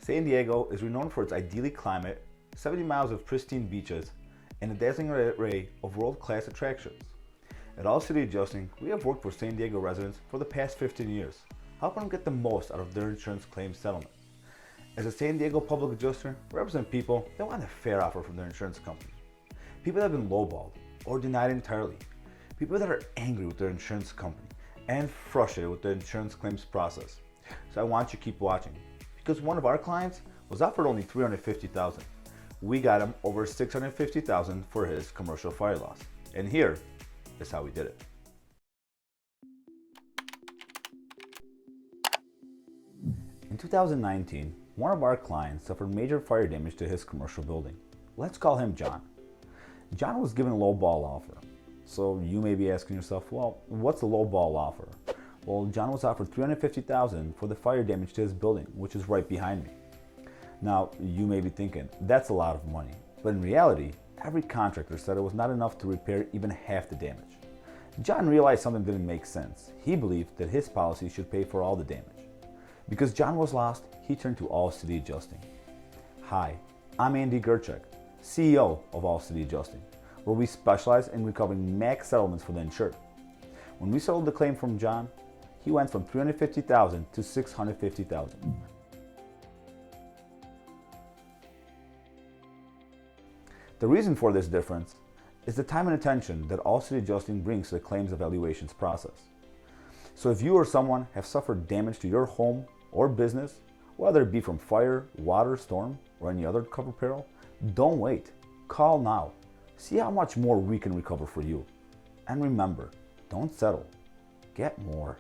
San Diego is renowned for its idyllic climate, 70 miles of pristine beaches, and a dazzling array of world-class attractions. At All City Adjusting, we have worked with San Diego residents for the past 15 years, helping them get the most out of their insurance claims settlement. As a San Diego public adjuster, we represent people that want a fair offer from their insurance company. People that have been lowballed or denied entirely. People that are angry with their insurance company and frustrated with the insurance claims process. So I want you to keep watching, because one of our clients was offered only $350,000. We got him over $650,000 for his commercial fire loss. And here is how we did it. In 2019, one of our clients suffered major fire damage to his commercial building. Let's call him John. John was given a low ball offer. So you may be asking yourself, well, what's a low ball offer? Well, John was offered $350,000 for the fire damage to his building, which is right behind me. Now, you may be thinking, that's a lot of money. But in reality, every contractor said it was not enough to repair even half the damage. John realized something didn't make sense. He believed that his policy should pay for all the damage. Because John was lost, he turned to All City Adjusting. Hi, I'm Andy Gerchek, CEO of All City Adjusting, where we specialize in recovering max settlements for the insured. When we settled the claim from John, he went from $350,000 to $650,000. The reason for this difference is the time and attention that All City Adjusting brings to the claims evaluations process. So if you or someone have suffered damage to your home or business, whether it be from fire, water, storm, or any other covered peril, don't wait. Call now. See how much more we can recover for you. And remember, don't settle. Get more.